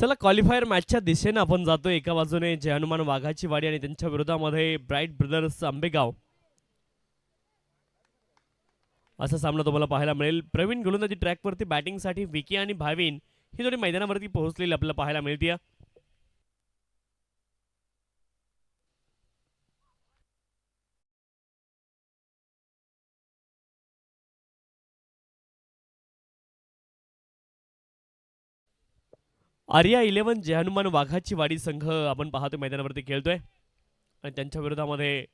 चला क्वालिफायर मॅचच्या दिशेने आपण जातोय. एका बाजूने जय हनुमान वाघाची वाडी आणि त्यांच्या विरोधामध्ये ब्राईट ब्रदर्स आंबेगाव असा सामना तुम्हाला पाहायला मिळेल. प्रवीण गोलंदाजी ट्रॅकवरती बॅटिंगसाठी विकी आणि भाविन ही जोडी मैदानावरती पोहोचलेली आपल्याला पाहायला मिळते. आर्या 11 जय हनुमान वाघाची वाडी संघ आपण पाहतोय मैदानावरती खेळतोय आणि त्यांच्या विरोधामध्ये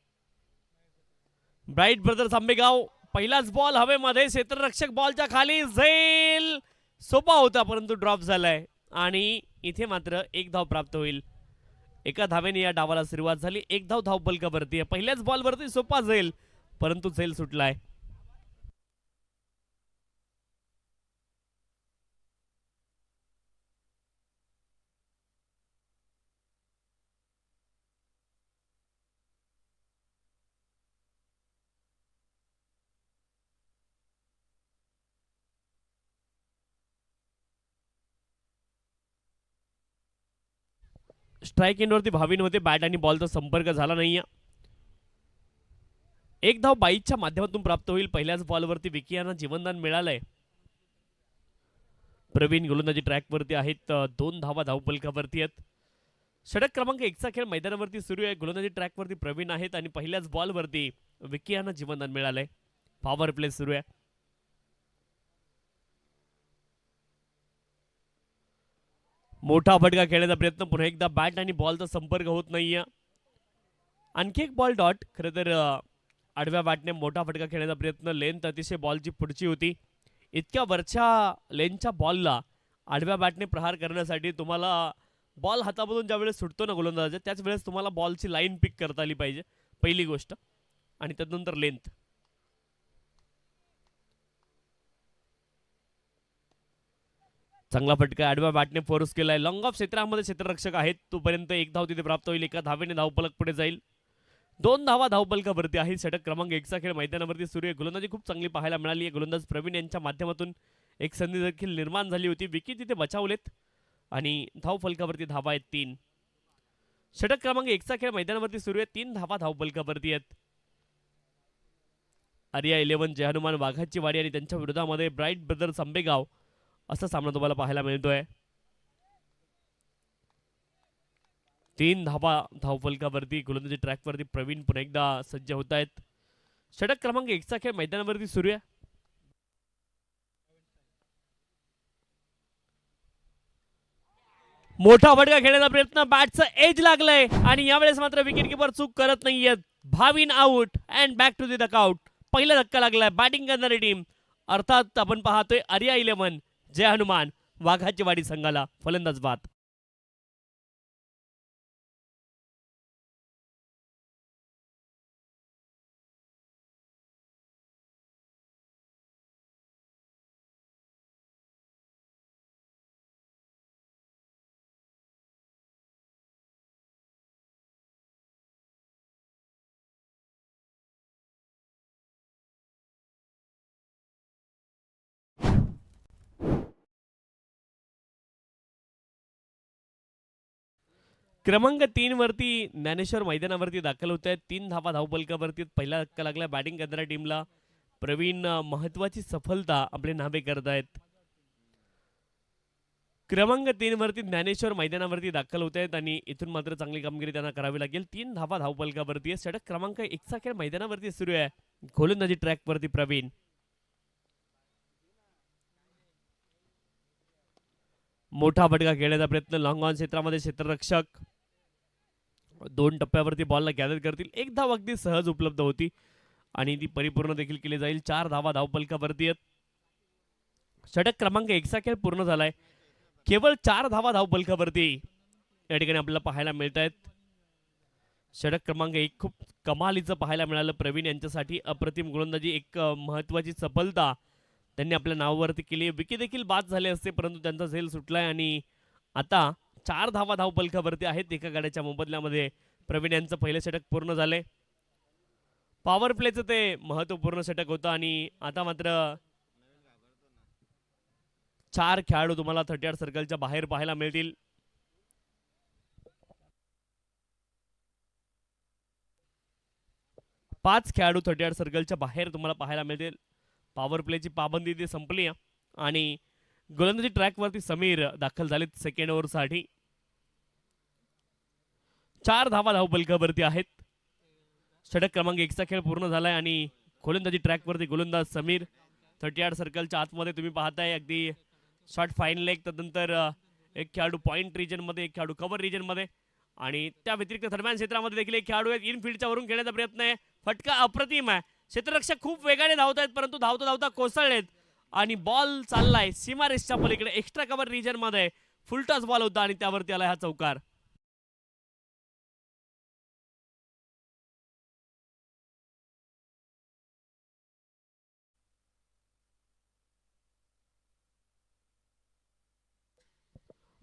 ब्राईट ब्रदर्स आंबेगाव. पहिलाच बॉल हवेमध्ये, क्षेत्ररक्षक बॉलच्या खाली जाईल, सोपा होता परंतु ड्रॉप झालाय आणि इथे मात्र एक धाव प्राप्त होईल. एका धावेने या डावाला सुरुवात झाली. एक धाव धावपलकावरती. पहिल्याच बॉलवरती सोपा जाईल परंतु झेल सुटलाय. स्ट्राइक एंडवरती भाविन होते. बॅट आणि बॉलचा संपर्क झाला नाहीये. एक धाव बाईच्या माध्यमातून प्राप्त होईल. पहिल्याच बॉलवरती विकी यांना जीवनदान मिळालंय. प्रवीण गोलंदाजी ट्रॅकवरती आहेत. 2 धावा धावपलकावरती आहेत. षटक क्रमांक 1चा खेळ मैदानावरती सुरू आहे. गोलंदाजी ट्रॅकवरती प्रवीण आहेत आणि पहिल्याच बॉलवरती विकी यांना जीवनदान मिळालंय. पॉवर प्ले सुरू आहे. मोठा फटका खेळण्याचा प्रयत्न. पुन्हा एकदा बॅट आणि बॉलचा संपर्क होत नाहीये. आणखी एक बॉल डॉट. खरं तर आडव्या बॅटने मोठा फटका खेळण्याचा प्रयत्न. लेंथ अतिशय बॉलची पुढची होती. इतक्या वरच्या लेंथच्या बॉलला आडव्या बॅटने प्रहार करण्यासाठी तुम्हाला बॉल हातामधून ज्यावेळेस सुटतो ना गोलंदाजाच्या, त्याच वेळेस तुम्हाला बॉलची लाईन पिक करता आली पाहिजे, पहिली गोष्ट. आणि त्यानंतर लेंथ. चांगला फटका आडव्या बॅटने फोर्स केलाय. लॉंग ऑफ क्षेत्रामध्ये क्षेत्ररक्षक आहेत. तोपर्यंत एक धाव तिथे प्राप्त होईल. एका धावेने धावपलक पुढे जाईल. 2 धावा धावपलकावरती आहे. षटक क्रमांक 1चा खेळ मैदानावरती सुरू आहे. गोलंदाजी खूप चांगली पाहायला मिळाली आहे. गोलंदाज प्रवीण यांच्या माध्यमातून एक संधी देखील निर्माण झाली होती. विकी तिथे बचावलेत आणि धावफलकावरती धावा आहेत 3. षटक क्रमांक 1चा खेळ मैदानावरती सुरू आहे. 3 धावा धावपलकावरती आहेत. आर्या 11 जय हनुमान वाघाची वाडी आणि त्यांच्या विरोधामध्ये ब्राईट ब्रदर्स आंबेगाव असा सामना तुम्हाला पाहायला मिळतोय. 3 धावा धावफलकावरती. गोलंदाजी ट्रॅकवरती प्रवीण पुन्हा एकदा सज्ज होत आहेत. षटक क्रमांक 1चा खेळ मैदानावरती सुरू आहे. मोठा फटका खेळण्याचा प्रयत्न. बॅटचं एज लागलंय आणि यावेळेस मात्र विकेट किपर चूक करत नाहीयेत. Bhavin out and back to the dugout. पहिला धक्का लागलाय बॅटिंग करणारी टीम, अर्थात आपण पाहतोय आर्या 11 जय हनुमान वाघाची वाडी संघाला फलंदाज बाद. क्रमांक 3 वरती ज्ञानेश्वर मैदानावरती दाखल होत आहेत. 3 धावा धावपलकावरती. पहिला धक्का लागला बॅटिंग करणाऱ्या टीमला. प्रवीण महत्वाची सफलता आपले नावे करत आहेत. क्रमांक 3 वरती ज्ञानेश्वर मैदानावरती दाखल होत आहेत आणि इथून मात्र चांगली कामगिरी त्यांना करावी लागेल. 3 धावा धावपलकावरती. षटक क्रमांक 1चा खेळ मैदानावरती सुरू आहे. गोलंदाजी ट्रॅकवरती प्रवीण. मोठा फटका खेळण्याचा प्रयत्न. लॉंग ऑन क्षेत्रामध्ये क्षेत्ररक्षक 2 टप्प्यावरती बॉलला गॅदर करतील. एक धाव अगदी सहज उपलब्ध होती आणि ती परिपूर्ण देखील केली जाईल. 4 धावा धावपलकावरती आहेत. षटक क्रमांक 1चा खेळ पूर्ण झालाय. केवळ 4 धावा धावपलकावरती या ठिकाणी आपल्याला पाहायला मिळत आहेत. षटक क्रमांक 1 खूप कमालीचं पाहायला मिळालं प्रवीण यांच्यासाठी. अप्रतिम गोलंदाजी, एक महत्वाची सफलता त्यांनी आपल्या नावावरती केली. विकी देखील बाद झाले असते परंतु त्यांचा झेल सुटलाय आणि आता 4 धावा धावपलकावरती आहेत. एका गाड्याच्या मोबदल्यामध्ये प्रवीण यांचं पहिलं षटक पूर्ण झाले. पॉवर प्लेचं ते महत्वपूर्ण षटक होतं आणि आता मात्र 4 खेळाडू तुम्हाला 38 सर्कलच्या बाहेर पाहायला मिळतील. 5 खेळाडू 38 सर्कलच्या बाहेर तुम्हाला पाहायला मिळतील. पॉवर प्लेची पाबंदी ती संपली आहे आणि गोलंदाजी ट्रॅकवरती समीर दाखल झालेत सेकंड ओव्हरसाठी. 4 धावा धावपलकावरती आहेत. षटक क्रमांक 1चा खेळ पूर्ण झालाय आणि गोलंदाजी ट्रॅकवरती गोलंदाज समीर 38 सर्कलच्या आतमध्ये तुम्ही पाहताय अगदी शॉर्ट फाईन लेग. त्यानंतर एक खेळाडू पॉइंट रिजन मध्ये, एक खेळाडू कव्हर रिजन मध्ये आणि त्या व्यतिरिक्त दरम्यान क्षेत्रामध्ये देखील एक खेळाडू आहेत. इनफिल्डच्या वरून खेळण्याचा प्रयत्न आहे. फटका अप्रतिम आहे. क्षेत्ररक्षक खूप वेगाने धावत आहेत परंतु धावता धावता कोसळलेत आणि बॉल चाललाय सीमारेषच्या पलीकडे एक्स्ट्रा कव्हर रिजन मध्ये. फुलटॉस बॉल होता आणि त्यावरती आलाय हा चौकार.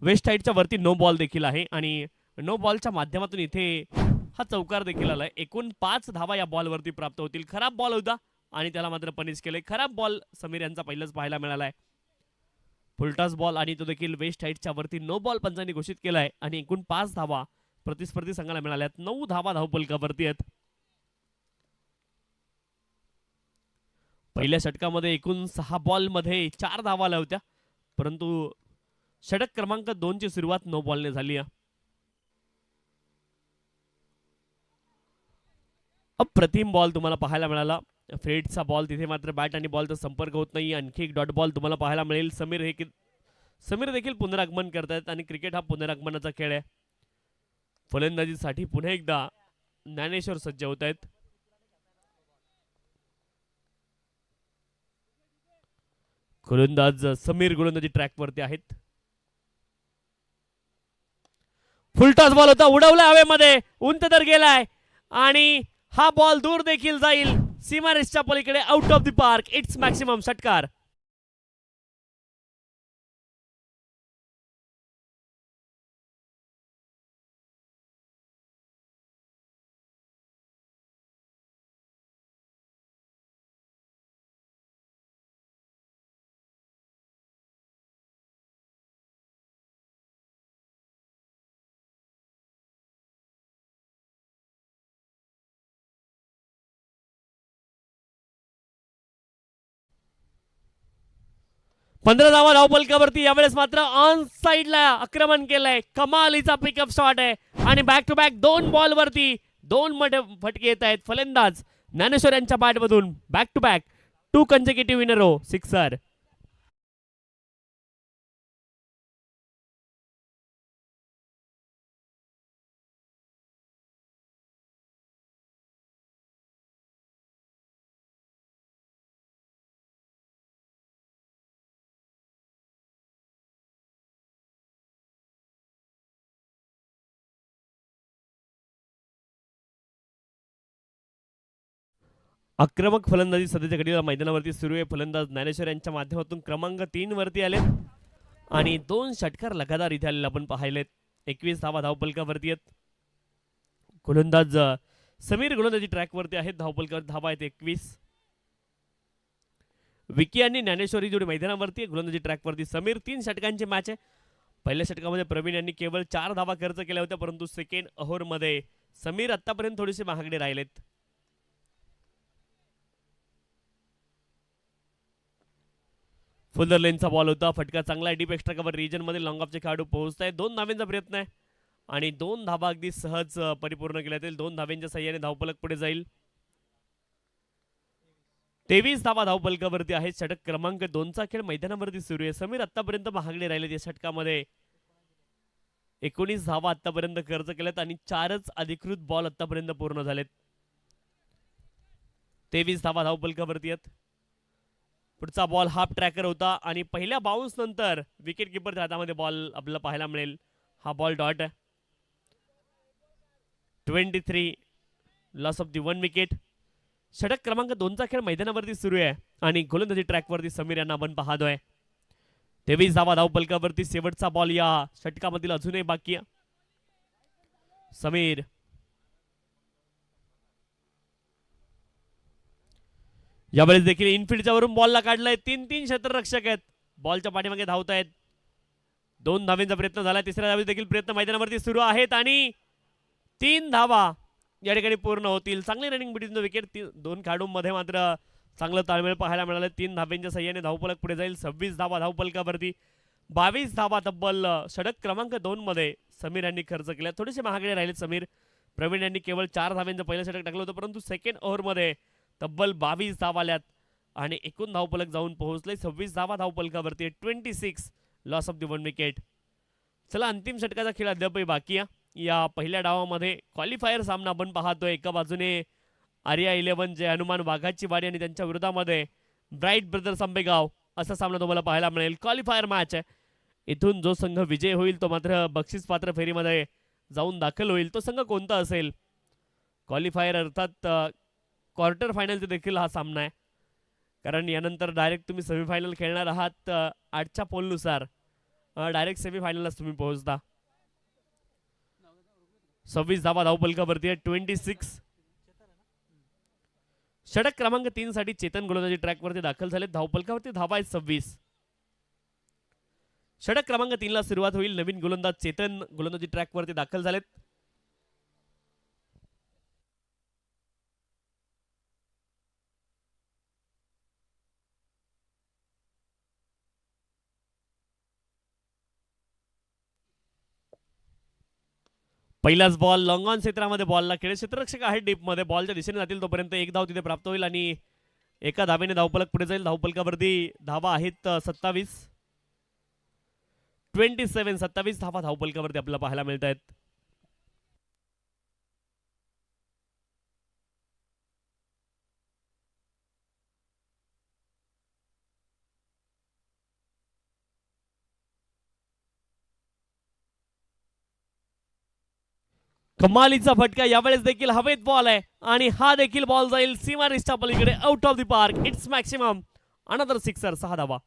वेस्ट साईडच्या वरती नो बॉल देखील आहे आणि नो बॉलच्या माध्यमातून इथे हा चौकार देखील आलाय. एकूण 5 धावा या बॉलवरती प्राप्त होतील. खराब बॉल होता आणि त्याला मात्र पनिश केलंय. खराब बॉल समीर यांचा पहिलाच पाहायला मिळालाय. फुलटॉस बॉल आणि तो देखील वेस्ट साईडच्या वरती नो बॉल पंचांनी घोषित केलाय आणि एकूण 5 धावा प्रतिस्पर्धी संघाला मिळाल्यात. 9 धावा धावपलकावरती आहेत. पहिल्या षटकामध्ये एकूण 6 बॉल मध्ये 4 धावा आल्या होत्या परंतु षटक क्रमांक 2 ची सुरुवात नो बॉलने झाली आहे. अप्रतिम बॉल तुम्हाला पाहायला मिळाला. फ्रेडचा बॉल तिथे मात्र बॅट आणि बॉलचा संपर्क होत नाही. आणखी एक डॉट बॉल तुम्हाला पाहायला मिळेल. समीर देखील पुनरागमन करतायत आणि क्रिकेट हा पुनरागमनाचा खेळ आहे. फलंदाजीसाठी पुन्हा एकदा ज्ञानेश्वर सज्ज होत आहेत. गोलंदाज समीर गोलंदाजी ट्रॅकवरती आहेत. फुलटॉस बॉल होता, उडवला हवेमध्ये, उंच तर गेलाय आणि हा बॉल दूर देखील जाईल सीमारेषच्या पलीकडे. Out of the park. It's maximum षटकार. पंधरा धावा धावपलकावरती. यावेळेस मात्र ऑन साइडला आक्रमण केलंय. कमालीचा पिकअप शॉट आहे आणि बॅक टू बॅक 2 बॉल वरती 2 मध्ये फटके येत आहेत. फलंदाज ज्ञानेश्वर यांच्या बॅट मधून back to back 2 consecutive in a row sixer. आक्रमक फलंदाजी सध्याच्या घडीला मैदानावरती सुरू आहे. फलंदाज ज्ञानेश्वर यांच्या माध्यमातून क्रमांक 3 वरती आले आणि 2 षटकार लगातार इथे आलेले आपण पाहिलेत. 21 धावा धावपलकावरती आहेत. गोलंदाज समीर गोलंदाजी ट्रॅकवरती आहेत. धावपलकावर धावा आहेत 21. विकी आणि ज्ञानेश्वरी जोडी मैदानावरती आहे. गोलंदाजी ट्रॅकवरती समीर. 3 षटकांची मॅच आहे. पहिल्या षटकामध्ये प्रवीण यांनी केवळ 4 धावा खर्च केल्या होत्या परंतु सेकंड ओव्हर मध्ये समीर आतापर्यंत थोडेसे महागडे राहिलेत. फुलर लेनचा बॉल होता. फटका चांगला डीप एक्स्ट्रा कव्हर रिजन मध्ये लॉंग ऑफचे खेळाडू पोहोचताय. 2 धाव्यांचा प्रयत्न आहे आणि 2 धावा अगदी सहज परिपूर्ण केल्या जातील. 2 धाव्यांच्या सहाय्याने धावपलक पुढे जाईल. 23 धावा धावपलकावरती आहेत. षटक क्रमांक 2 चा खेळ मैदानावरती सुरू आहे. समीर आतापर्यंत महागडे राहिले. या षटकामध्ये 19 धावा आतापर्यंत खर्च केल्यात आणि 4च अधिकृत बॉल आतापर्यंत पूर्ण झालेत. 23 धावा धावपलकावरती आहेत. पुढचा बॉल हाफ ट्रॅकर होता आणि पहिल्या बाउन्स नंतर विकेट किपरच्या हातामध्ये बॉल आपल्याला पाहायला मिळेल. हा बॉल डॉट आहे. 23 लॉस ऑफ दी 1 विकेट. षटक क्रमांक 2 चा खेळ मैदानावरती सुरू आहे आणि गोलंदाजी ट्रॅकवरती समीर यांना आपण पाहतोय. 23 धावा धावपलकावरती. शेवटचा बॉल या षटकामधील अजूनही बाकी आहे. समीर यावेळेस देखील इनफिल्डच्या वरून बॉलला काढलाय. 3-3 क्षेत्ररक्षक आहेत. बॉलच्या पाठीमागे धावत आहेत. 2 धावेंचा प्रयत्न झाला. तिसऱ्या धावेचा देखील प्रयत्न मैदानावरती सुरू आहेत आणि 3 धावा या ठिकाणी पूर्ण होतील. चांगली रनिंग बिटवीन द विकेट. दोन खेळाडूंमध्ये मात्र चांगलं ताळमेळ पाहायला मिळालं. 3 धाब्यांच्या सहाय्याने धावफलक पुढे जाईल. 26 धावा धावफलकावरती. 22 धावा तब्बल षटक क्रमांक 2 मध्ये समीर यांनी खर्च केल्या. थोडेसे महागडे राहिलेत समीर. प्रवीण यांनी केवळ 4 धाव्यांचं पहिलं षटक टाकलं होतं, परंतु सेकंड ओव्हरमध्ये तब्बल 22 धावा आल्यात आणि एकूण धावफलक जाऊन पोहोचले 26 धावा धावफलकावरती. 26 लॉस ऑफ द 1 विकेट. चला, अंतिम षटकाचा खेळ अद्यापही बाकी आहे. या पहिल्या डावामध्ये क्वालिफायर सामना आपण पाहतोय. एका बाजूने आर्या 11 जे हनुमान वाघाची वाडी आणि त्यांच्या विरोधामध्ये ब्राईट ब्रदर्स आंबेगाव असा सामना तुम्हाला पाहायला मिळेल. क्वालिफायर मॅच आहे. इथून जो संघ विजय होईल तो मात्र बक्षीस पात्र फेरीमध्ये जाऊन दाखल होईल. तो संघ कोणता असेल? क्वालिफायर अर्थात क्वार्टर फायनलचा देखील हा सामना आहे, कारण यानंतर डायरेक्ट तुम्ही सेमीफायनल खेळणार आहात. 8च्या पोलनुसार डायरेक्ट सेमीफायनललाच तुम्ही पोहोचता. 26 धावा धावफलकावरती आहे. 26 षटक क्रमांक 3 साठी चेतन गोलंदाजी ट्रॅकवरती दाखल झाले. धावफलकावरती धावा आहेत 26. षटक क्रमांक 3 ला सुरुवात होईल. नवीन गोलंदाज चेतन गोलंदाजी ट्रॅकवरती दाखल झालेत. पहिलाच बॉल लॉंग ऑन क्षेत्रामध्ये बॉलला खेळ. क्षेत्ररक्षक आहे डीपमध्ये. बॉलच्या दिशेने जातील तोपर्यंत एक धाव तिथे प्राप्त होईल आणि एका धावेने धावफलक पुढे जाईल. धावफलकावरती धावा आहेत 27. 27 धावा धावफलकावरती आपल्याला पाहायला मिळत आहेत. कमालीचा फटका यावेळेस देखील हवेत बॉल आहे आणि हा देखील बॉल जाईल सीमा रिस्टा पलीकडे out of the park. It's maximum another sixer. 6 धावा.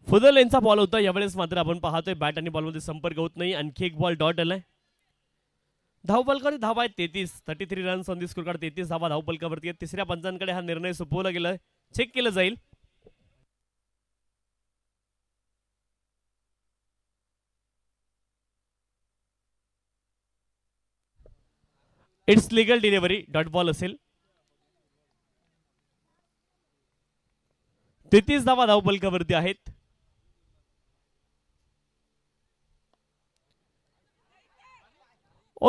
फुदल यांचा बॉल होता. यावेळेस मात्र आपण पाहतोय बॅट आणि बॉलमध्ये संपर्क होत नाही. आणखी एक बॉल डॉट आलाय. धावफलकावरती धावा आहेत 33 runs on the score card. 33 धावा धावफलकावरती आहेत. तिसऱ्या पंचांकडे हा निर्णय सोपवला गेला. चेक केलं जाईल. It's legal delivery. Dot ball असेल. 33 धावा धावफलकावरती आहेत.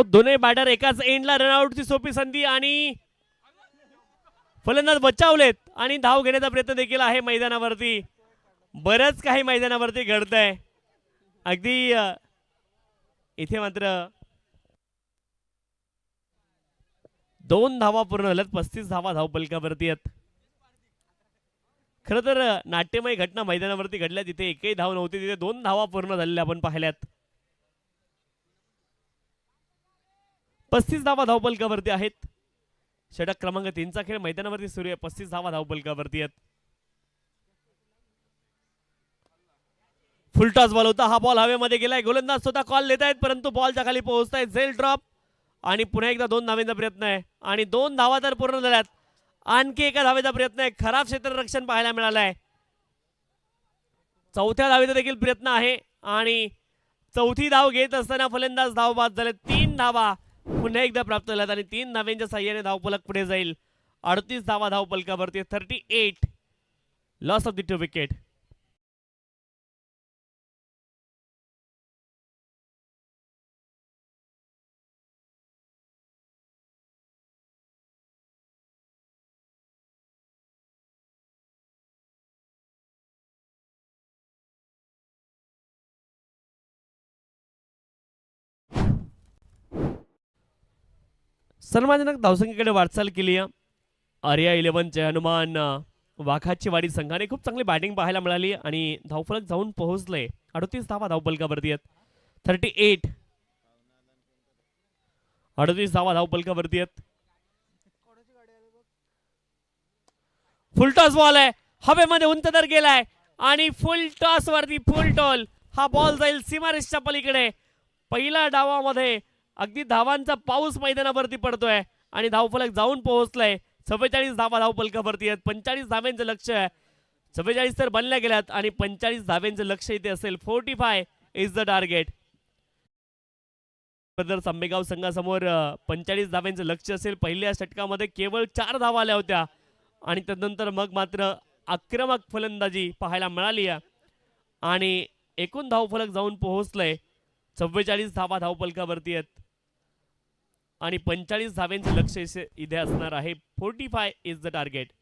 दोन्ही बॅटर एकाच एंडला रनआउटची सोपी संधी आणि फलंदाज बचावलेत आणि धाव घेण्याचा प्रयत्न देखील आहे मैदानावरती. बरंच काही मैदानावरती घडतंय. अगदी इथे मात्र 2 धावा पूर्ण झाल्यात. 35 धावा धावफलकावरती आहेत. खरं तर नाट्यमय घटना मैदानावरती घडल्या. तिथे एकही धाव नव्हती, तिथे 2 धावा पूर्ण झालेल्या आपण पाहिल्यात. 35 धावा धावफलकावरती आहेत. षटक क्रमांक 3 चा खेळ मैदानावरती सुरू आहे. 35 धावा धावफलकावरती आहेत. फुलटॉस बॉल होता. हा बॉल हवेमध्ये गेलाय. गोलंदाज स्वतः कॉल देत आहेत, परंतु बॉलच्या खाली पोहोचतायत. झेल ड्रॉप आणि पुन्हा एकदा 2 धावेचा प्रयत्न आहे आणि 2 धावा तर पूर्ण झाल्यात. आणखी एका धावेचा प्रयत्न आहे. खराब क्षेत्ररक्षण पाहायला मिळालंय. चौथ्या धावेचा देखील प्रयत्न आहे आणि चौथी धाव घेत असताना फलंदाज धाव बाद झाले. 3 धावा पुन्हा एकदा प्राप्त झाल्यात आणि 3 धाव्यांच्या साह्याने धावफलक पुढे जाईल. 38 धावा धावफलकावरती. 38 लॉस ऑफ द 2 विकेट. सन्मानजनक धावसंख्येकडे वाटचाल केली आहे. आर्या 11चे हनुमान वाघाची वाडी संघाने खूप चांगली बॅटिंग पाहायला मिळाली आणि धावफलक जाऊन पोहोचले. 38 धावा धावपलकावरती आहेत. 38 38 धावा धावपलकावरती आहेत. फुल टॉस बॉल आहे, हवेमध्ये उंच दर गेलाय आणि फुल टॉस वरती फुल टॉल. हा बॉल जाईल सीमारेषच्या पलीकडे. पहिल्या डावामध्ये अगदी धावांचा पाऊस मैदानावरती पडतोय आणि धावफलक जाऊन पोहोचलाय. 44 धावा धावपलकावरती आहेत. 45 धाव्यांचं लक्ष आहे. 44 तर बनल्या गेल्यात आणि 45 धाव्यांचं लक्ष इथे असेल. 45 is the target. Brothers Ambegaon संघासमोर 45 धाव्यांचं लक्ष असेल. पहिल्या षटकामध्ये केवळ 4 धावा आल्या होत्या आणि त्यानंतर मग मात्र आक्रमक फलंदाजी पाहायला मिळाली आहे आणि एकूण धावफलक जाऊन पोहोचलंय. 44 धावा धावपलकावरती आहेत आणि 45 धाव्यांचे लक्ष इथे असणार आहे. 45 इज द टार्गेट.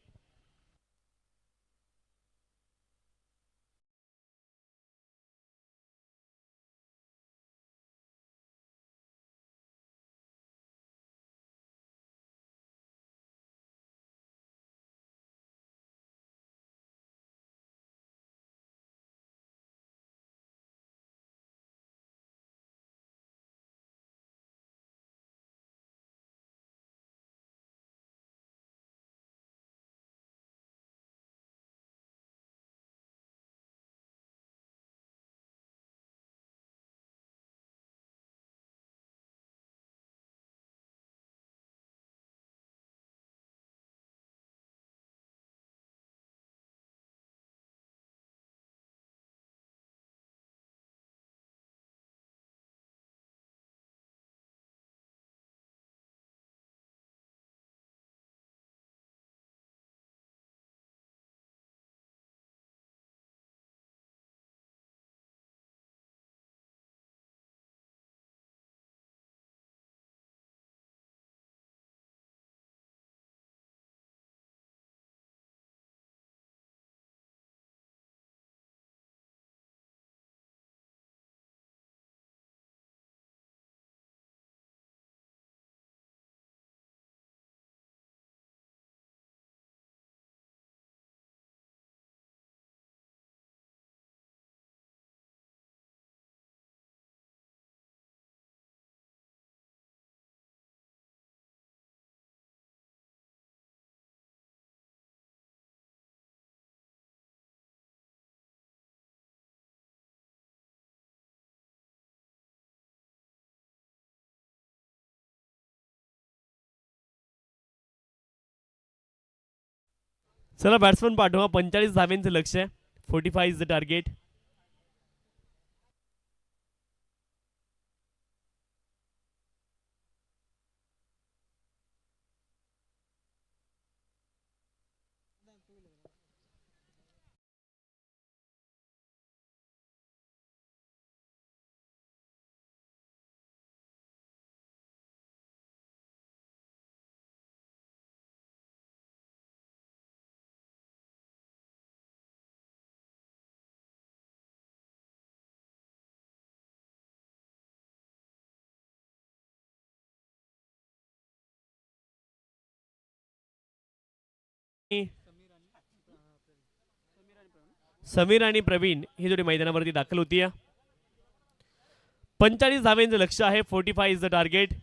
चला बॅट्समन पाठवा. 45 धाव्यांचं लक्ष आहे. 45 इज द टार्गेट. समीर आणि प्रवीण ही जोडी मैदानावरती दाखल होती. 45 धाव्यांचं लक्ष आहे. 45 इज द टार्गेट.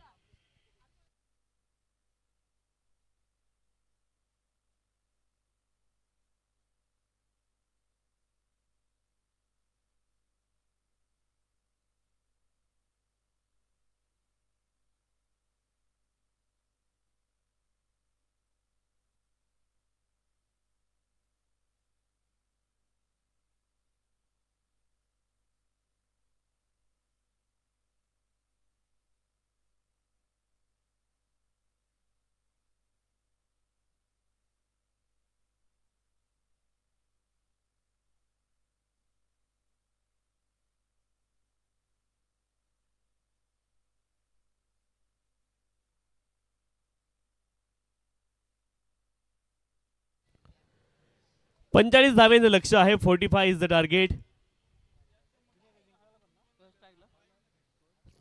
पंचेचाळीस धावेचं लक्ष आहे. 45 इज द टार्गेट.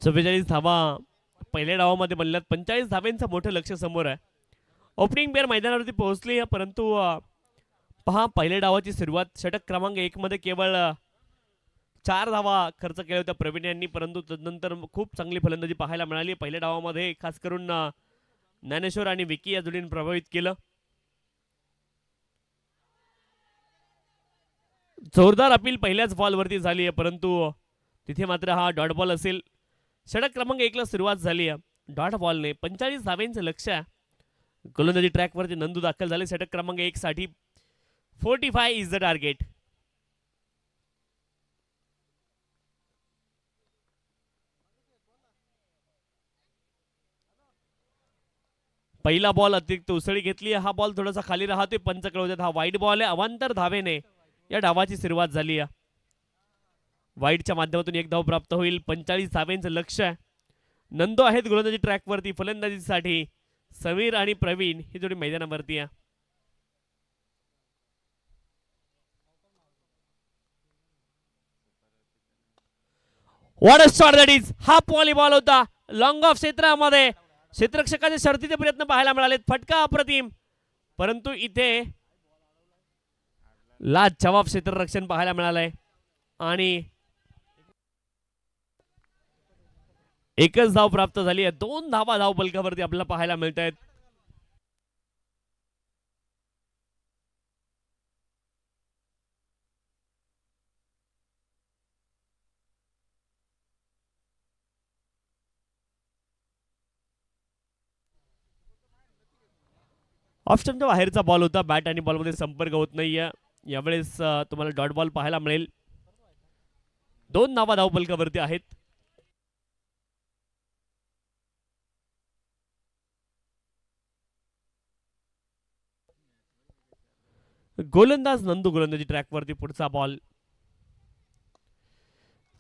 44 धावा पहिल्या डावामध्ये बनल्यात 45 धाब्यांचं मोठं लक्ष समोर आहे. ओपनिंग पेअर मैदानावरती पोहोचली आहे, परंतु पहा पहिल्या डावाची सुरुवात षटक क्रमांक 1 मध्ये केवळ 4 धावा खर्च केल्या होत्या प्रवीण यांनी, परंतु तदनंतर खूप चांगली फलंदाजी पाहायला मिळाली. पहिल्या डावामध्ये खास करून ज्ञानेश्वर आणि विकी या जोडीने प्रभावित केलं. जोरदार अपील पहिल्याच बॉलवरती झाली आहे, परंतु तिथे मात्र हा डॉट बॉल असेल. षटक क्रमांक 1 ला सुरुवात झाली आहे डॉट बॉलने. 45 धाव्यांचं लक्ष आहे. गोलंदाजी ट्रॅकवरती नंदू दाखल झाले. षटक क्रमांक 1 साठी 45 इज द टार्गेट. पहिला बॉल अतिरिक्त उसळी घेतली. हा बॉल थोडासा खाली राहतोय. पंच कळवतात हा वाईट बॉल आहे. अवांतर धावेने या डावाची सुरुवात झाली आहे. वाईटच्या माध्यमातून एक धाव प्राप्त होईल. 45 धाव्यांचं लक्ष आहे. नंदू आहेत गोलंदाजी ट्रॅकवरती. फलंदाजीसाठी समीर आणि प्रवीण ही जोडी मैदानावरती आहे. What a shot that is. हा बॉल होता लॉंग ऑफ क्षेत्रामध्ये. क्षेत्ररक्षकाचे शर्तीचे प्रयत्न पाहायला मिळाले. फटका अप्रतिम, परंतु इथे लाजवाब क्षेत्ररक्षण पाहायला मिळालंय आणि एकच धाव प्राप्त झाली आहे. 2 धावा धाव फलकावरती आपल्याला पाहायला मिळत आहेत. ऑप्शनच्या बाहेरचा बॉल होता. बॅट आणि बॉलमध्ये संपर्क होत नाहीये. यावेळेस तुम्हाला डॉट बॉल पाहायला मिळेल. 2 धावा धाव फलकावरती आहेत. गोलंदाज नंदू गोलंदाजी ट्रॅकवरती. पुढचा बॉल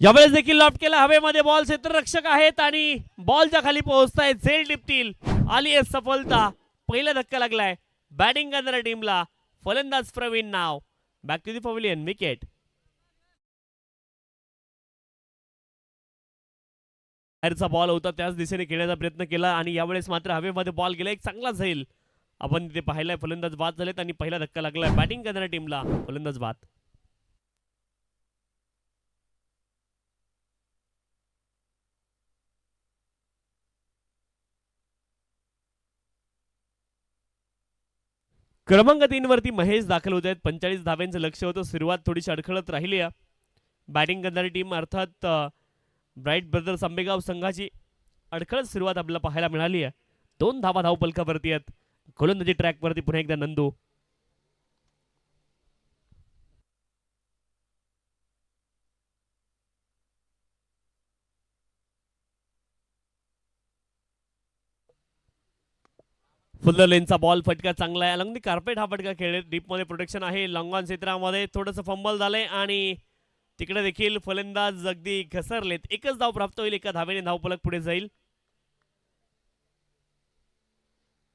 यावेळेस देखील लॉफ्ट केला हवेमध्ये. बॉल क्षेत्ररक्षक आहेत आणि बॉलच्या खाली पोहोचतायत. झेल टिपतील. आली आहे सफलता. पहिला धक्का लागलाय बॅटिंग करणाऱ्या टीमला. फलंदाज प्रवीण नाव. Back to the pavilion. Wicket. बाहेरचा बॉल होता, त्याच दिशेने खेळण्याचा प्रयत्न केला आणि यावेळेस मात्र हवेमध्ये बॉल गेला. एक चांगला झेल आपण तिथे पाहिलाय. फलंदाज बाद झालेत आणि पहिला धक्का लागलाय बॅटिंग करणाऱ्या टीमला. फलंदाज बाद. क्रमांक 3 वरती महेश दाखल होत आहेत. 45 धाव्यांचं लक्ष होतं. सुरुवात थोडीशी अडखळत राहिली आहे. बॅटिंग करणारी टीम अर्थात ब्राईट ब्रदर्स आंबेगाव संघाची अडखळत सुरुवात आपल्याला पाहायला मिळाली आहे. 2 धावा धाव फलकावरती आहेत. गोलंदाजी ट्रॅकवरती पुन्हा एकदा नंदू. फुल्लर लेनचा बॉल. फटका चांगला आहे. अलंग कार्पेट हा फटका खेळले. डीप मध्ये प्रोटेक्शन आहे. लॉंग ऑन क्षेत्रामध्ये थोडंसं फंबल झालंय आणि तिकडे देखील फलंदाज अगदी घसरलेत. एकच धाव प्राप्त होईल. एका धावेने धावफलक पुढे जाईल.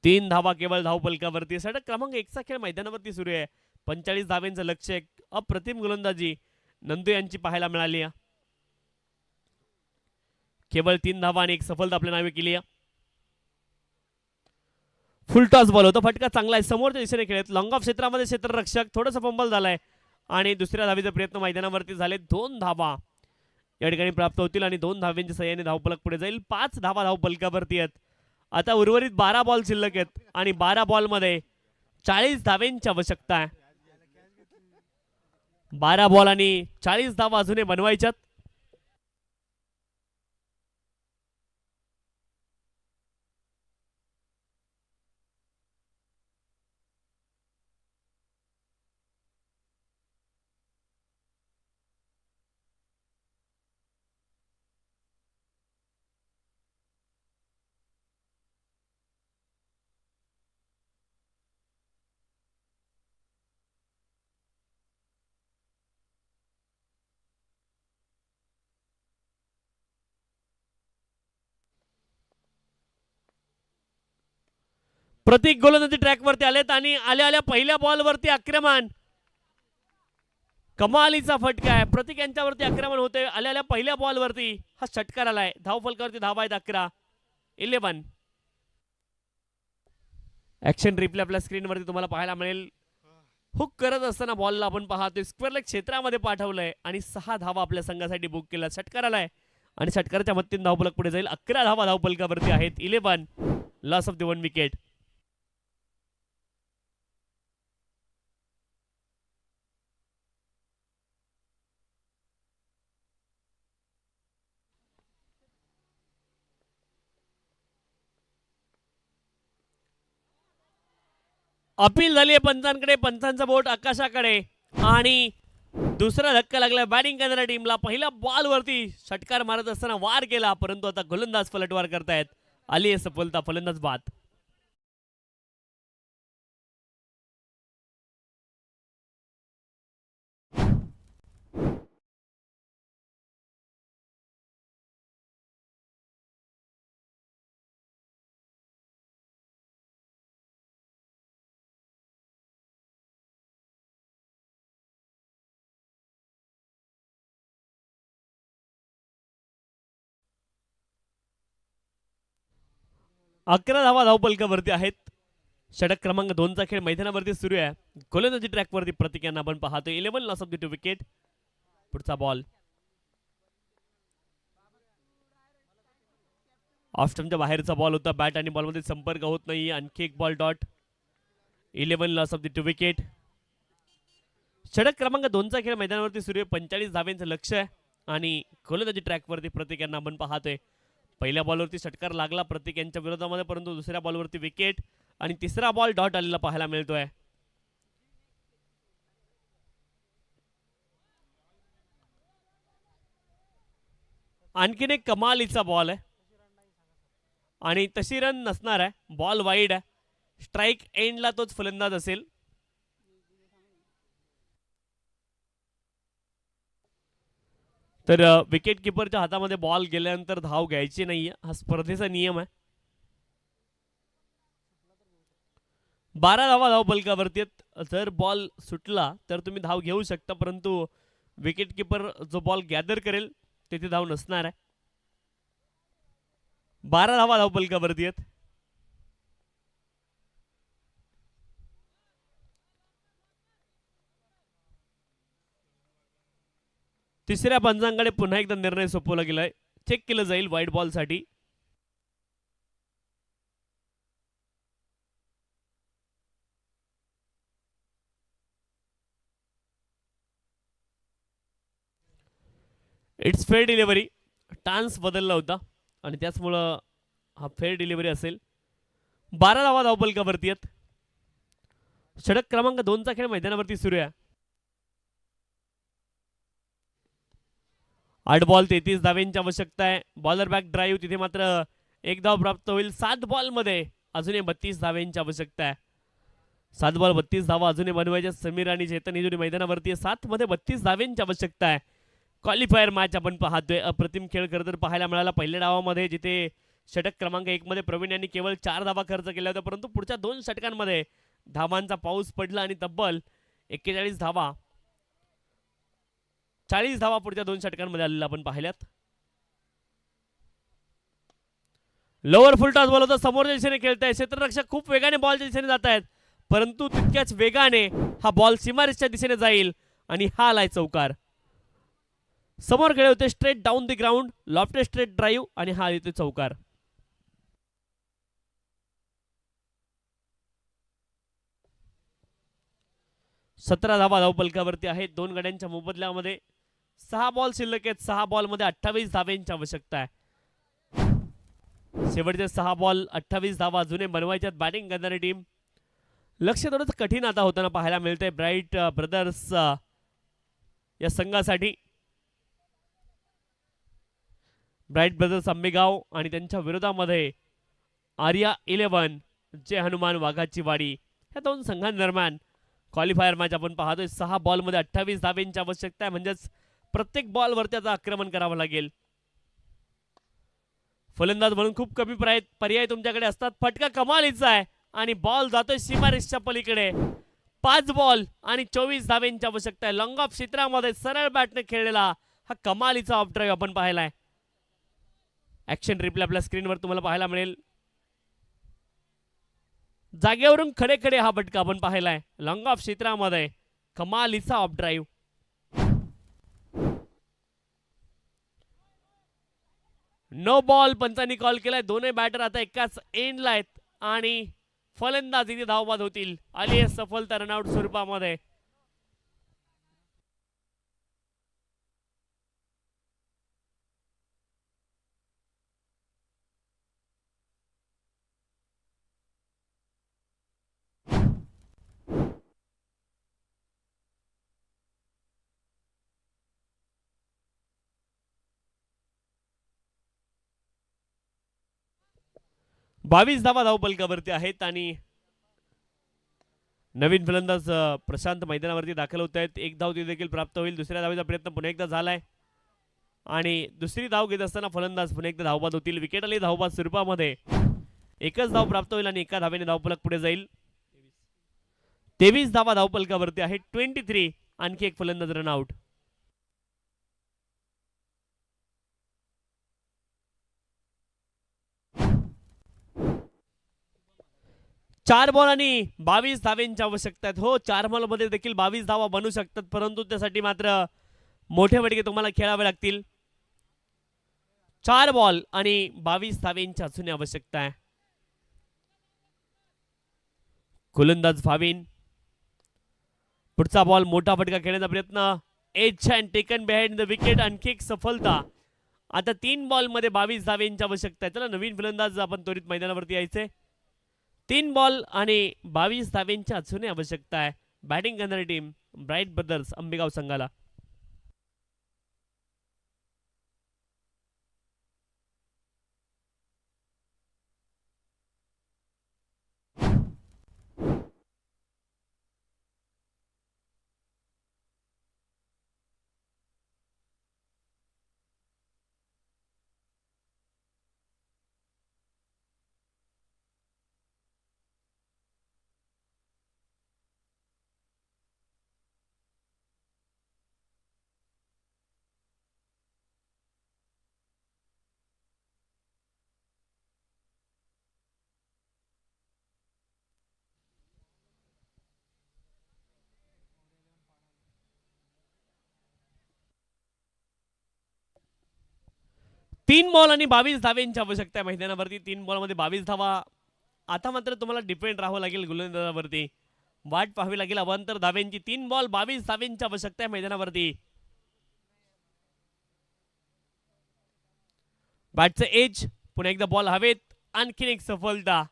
3 धावा केवळ धावफलकावरती. षटक क्रमांक 1 चा खेळ मैदानावरती सुरू आहे. 45 धाव्यांचं लक्ष्य. अप्रतिम गोलंदाजी नंदू यांची पाहायला मिळाली आहे. केवळ 3 धावा आणि एक सफलता आपल्या नावे केली आहे. फुल टॉस बॉल होता. फटका चांगला आहे. समोरच्या दिशेने खेळत लॉंग ऑफ क्षेत्रामध्ये क्षेत्ररक्षक. थोडंसं फंबल झालाय आणि दुसऱ्या धावेचा प्रयत्न मैदानावरती झाले. 2 धावा या ठिकाणी प्राप्त होतील आणि 2 धाव्यांच्या सहाय्याने धावफलक पुढे जाईल. 5 धावा धावफलकावरती आहेत. आता उर्वरित 12 बॉल शिल्लक आहेत आणि 12 बॉल मध्ये 40 धाव्यांची आवश्यकता आहे. 12 बॉल आणि 40 धावा अजूनही बनवायच्यात. प्रतीक गोलंदाजी ट्रॅकवरती आलेत आणि आल्या पहिल्या बॉलवरती आक्रमण. कमालीचा फटका आहे. प्रतीक यांच्यावरती आक्रमण होते. आल्या पहिल्या बॉलवरती हा षटकार आलाय. धावफलकावरती धावा आहेत 11. 11. ऍक्शन रिप्ले आपल्या स्क्रीनवरती तुम्हाला पाहायला मिळेल. हुक करत असताना बॉलला आपण पाहतोय स्क्वेअर लेग क्षेत्रामध्ये पाठवलंय आणि 6 धावा आपल्या संघासाठी बुक केला. षटकार आलाय आणि षटकाराच्या मदतीने धावफलक पुढे जाईल. 11 धावा धावफलकावरती आहेत. 11 loss of the 1 wicket. Appeal झाली आहे पंचांकडे. पंचांचा बोट आकाशाकडे आणि दुसरा धक्का लागला बॅटिंग करणाऱ्या टीमला. पहिल्या बॉलवरती षटकार मारत असताना वार केला, परंतु आता गोलंदाज पलटवार करतायत. आली आहे सफलता, फलंदाज बाद. अकरा धावा धावपलकावरती आहेत. षटक क्रमांक 2चा खेळ मैदानावरती सुरू आहे. गोलंदाजी ट्रॅकवरती प्रतीक यांना आपण पाहतो. 11 लॉस ऑफ द 2 विकेट. पुढचा बॉल ऑफ स्टंपच्या बाहेरचा बॉल होता. बॅट आणि बॉलमध्ये संपर्क होत नाही. आणखी एक ball dot. 11 loss of the 2 wicket. षटक क्रमांक 2चा खेळ मैदानावरती सुरू आहे. 45 धाव्यांचं लक्ष आहे आणि गोलंदाजी ट्रॅकवरती प्रतीक यांना आपण पाहतोय. पहिल्या बॉलवरती षटकार लागला प्रतीक यांच्या विरोधामध्ये, परंतु दुसऱ्या बॉलवरती विकेट आणि तिसरा बॉल डॉट आलेला पाहायला मिळतोय. आणखीन एक कमालीचा बॉल आहे आणि तशी रन नसणार आहे. बॉल वाईड आहे. स्ट्राईक एंडला तोच फलंदाज असेल. तर विकेट किपरच्या हातामध्ये बॉल गेल्यानंतर धाव घ्यायची नाहीये, हा स्पर्धेचा नियम आहे. 12 धावा धाव फलकावरती आहेत. जर बॉल सुटला तर तुम्ही धाव घेऊ शकता, परंतु विकेट किपर जो बॉल गॅदर करेल तिथे धाव नसणार आहे. 12 धावा धाव फलकावरती आहेत. तिसऱ्या पंचांकडे पुन्हा एकदा निर्णय सोपवला गेलाय. चेक केलं जाईल व्हाईट बॉल साठी. It's fair delivery. टान्स बदलला होता आणि त्याचमुळं हा फेअर डिलिव्हरी असेल. 12 धावा धावपलकावरती आहेत. षटक क्रमांक 2चा खेळ मैदानावरती सुरू आहे. 8 बॉल 33 धाव्यांची आवश्यकता आहे. बॉलर बॅक ड्राईव्ह तिथे मात्र 1 धाव प्राप्त होईल. 7 बॉल मध्ये अजूनही 32 धाव्यांची आवश्यकता आहे. 7 बॉल 32 धावा अजूनही बनवायच्या. समीर आणि चेतन ही जोडी मैदानावरती आहे. 7 मध्ये 32 धाव्यांची आवश्यकता आहे. क्वालिफायर मॅच आपण पाहतोय. अप्रतिम खेळ खरं तर पाहायला मिळाला पहिल्या डावामध्ये, जिथे षटक क्रमांक 1 मध्ये प्रवीण यांनी केवळ 4 धावा खर्च केल्या होत्या, परंतु पुढच्या 2 षटकांमध्ये धावांचा पाऊस पडला आणि तब्बल 41 धावा 40 धावा पुढच्या 2 षटकांमध्ये आलेल्या आपण पाहिल्यात. लोअर फुल टॉस बॉल होता. समोरच्या दिशेने खेळताय क्षेत्ररक्षक, खूप वेगाने बॉलच्या दिशेने जात आहेत, परंतु तितक्याच वेगाने हा बॉल सीमारेषच्या दिशेने जाईल आणि हा आलाय चौकार. समोर खेळ होते straight down the ground, lofted straight drive आणि हा येतो चौकार. सतरा धावा धावपलकावरती आहेत. 2 गड्यांच्या मोबदल्यामध्ये 6 बॉल शिल्लक आहेत. 6 बॉल मध्ये 28 धाव्यांची आवश्यकता आहे. शेवटचे 6 बॉल 28 धावा अजूनही बनवायच्यात. बॅटिंग करणारी टीम लक्ष थोडंच कठीण आता होताना पाहायला मिळतंय ब्राईट ब्रदर्स या संघासाठी. ब्राईट ब्रदर्स आंबेगाव आणि त्यांच्या विरोधामध्ये आर्या 11 जे हनुमान वाघाची वाडी, या 2 संघांदरम्यान क्वालिफायर मॅच आपण पाहतोय. 6 बॉल मध्ये 28 धाव्यांची आवश्यकता आहे, म्हणजेच प्रत्येक बॉलवर त्याचं आक्रमण करावं लागेल. फलंदाज म्हणून खूप कमी पर्याय तुमच्याकडे असतात. फटका कमालीचा आहे आणि बॉल जातोय सीमारेषच्या पलीकडे. 5 बॉल आणि 24 धाव्यांची आवश्यकता आहे. लॉंग ऑफ क्षेत्रामध्ये सरळ बॅटने खेळलेला हा कमालीचा ऑफ ड्राईव्ह आपण पाहिलाय. ऍक्शन रिप्ले आपल्या स्क्रीनवर तुम्हाला पाहायला मिळेल. जागेवरून खडे खडे हा फटका आपण पाहिलाय लॉंग ऑफ क्षेत्रामध्ये. कमालीचा ऑफ ड्राईव्ह. नो बॉल पंचांनी कॉल केलाय. दोन्ही बॅटर आता एकाच एंडला आहेत आणि फलंदाज इथे धावबाद होतील. आली आहे सफलता रनआउट स्वरूपामध्ये. बावीस धावा धावपलकावरती आहेत आणि नवीन फलंदाज प्रशांत मैदानावरती दाखल होत आहेत. एक धाव देखील प्राप्त होईल. दुसऱ्या धावेचा प्रयत्न पुन्हा एकदा झालाय आणि दुसरी धाव घेत असताना फलंदाज पुन्हा एकदा धावबाद होतील. विकेट आली धावबाद स्वरूपामध्ये. एकच धाव प्राप्त होईल आणि एका धावेने धावफलक पुढे जाईल. 23 धावा धावपलकावरती आहेत. 23. आणखी एक फलंदाज रनआउट. चार बॉल आणि 22 धावांची आवश्यकता आहे. हो, 4 बॉल मध्ये देखील 22 धावा बनू शकतात, परंतु त्यासाठी मात्र मोठे फटके तुम्हाला खेळावे लागतील. 4 बॉल आणि 22 धावांची असणे आवश्यकता आहे. गोलंदाज फाविन. पुढचा बॉल मोठा फटका खेळण्याचा प्रयत्न. Edge and taken behind the wicket. आणखी एक सफलता. आता 3 बॉल मध्ये 22 धावांची आवश्यकता आहे. चला नवीन फलंदाज आपण त्वरित मैदानावरती यायचे. 3 बॉल आणि 22 धावांची असणे आवश्यकता आहे. बॅटिंग करणारी टीम ब्राईट ब्रदर्स आंबेगाव संघाला. तीन बॉल आणि 22 धावांची आवश्यकता आहे मैदानावरती. 3 बॉल मध्ये 22 धावा. आता मात्र तुम्हाला डिपेंड राहावं लागेल गोलंदाजावरती. वाट पाहावी लागेल अवांतर धावांची. 3 बॉल 22 धावांची आवश्यकता आहे मैदानावरती. बॅटचं एज. पुन्हा एकदा बॉल हवेत. आणखीन एक सफलता.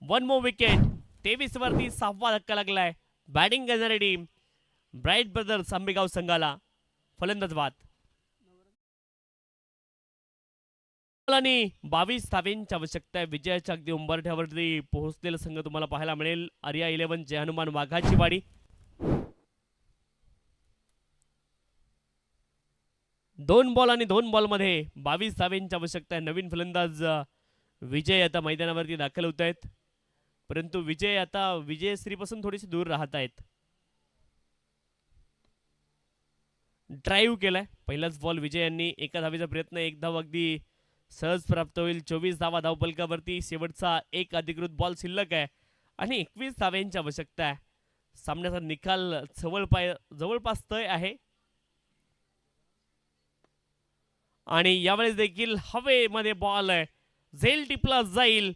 1 मोर विकेट. 23 वरती 6वा धक्का लागलाय. बॅटिंग करणारी टीम ब्राईट ब्रदर्स आंबेगाव संघाला. फलंदाज बाद. आणि 22 धावांची आवश्यकता आहे. विजयाच्या अगदी उंबरठ्यावरती पोहोचलेला संघ तुम्हाला पाहायला मिळेल. आर्या 11 जय हनुमान वाघाची वाडी. 2 बॉल आणि 2 बॉल मध्ये 22 धावांची आवश्यकता आहे. नवीन फलंदाज विजय आता मैदानावरती दाखल होत आहेत, परंतु विजय आता विजयश्रीपासून थोडेसे दूर राहत आहेत. ड्राईव्ह केलाय. पहिलाच बॉल विजय यांनी. एका धावेचा प्रयत्न. एक धाव अगदी सहज प्राप्त होईल. 24 धावा धावपलकावरती. शेवटचा एक अधिकृत बॉल शिल्लक आहे आणि 21 धावांची आवश्यकता आहे. सामन्याचा निकाल जवळपास तय आहे आणि यावेळेस देखील हवेमध्ये बॉल आहे. झेल टिपला जाईल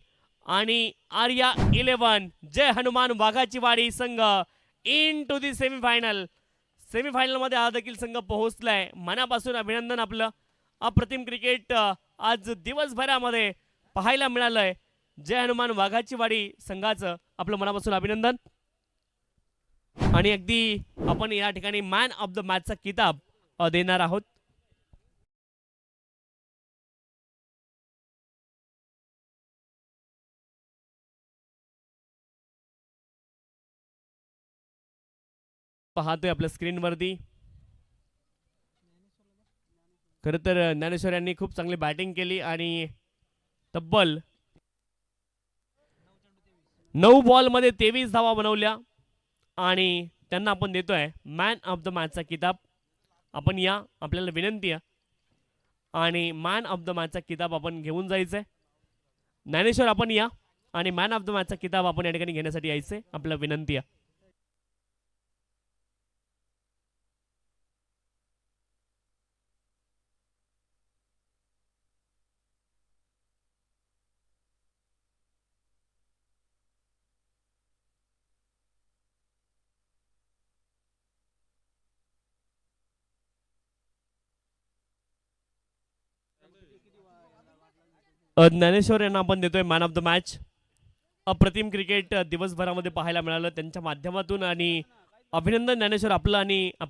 आणि आर्या 11 जय हनुमान वाघाची वाडी संघ into the semifinal. Semifinal मध्ये हा देखील संघ पोहोचलाय. मनापासून अभिनंदन आपलं. अप्रतिम क्रिकेट आज दिवसभरामध्ये पाहायला मिळालंय. जय हनुमान वाघाची वाडी संघाचं आपलं मनापासून अभिनंदन. आणि अगदी आपण या ठिकाणी मॅन ऑफ द मॅचचा किताब देणार आहोत. पाहतोय आपल्या स्क्रीनवरती. खरं तर ज्ञानेश्वर यांनी खूप चांगली बॅटिंग केली आणि तब्बल 9 बॉल मध्ये 23 धावा बनवल्या आणि त्यांना आपण देतोय मॅन ऑफ द मॅचचा किताब. आपण या, आपल्याला विनंती आहे. आणि मॅन ऑफ द मॅचचा किताब आपण घेऊन जायचंय. ज्ञानेश्वर आपण या आणि मॅन ऑफ द मॅचचा किताब आपण या ठिकाणी घेण्यासाठी यायचंय. आपलं विनंती आहे. ज्ञानेश्वर यांना आपण देतोय मॅन ऑफ द मॅच. अप्रतिम क्रिकेट दिवसभरामध्ये पाहायला मिळालं त्यांच्या माध्यमातून आणि अभिनंदन ज्ञानेश्वर आपलं आणि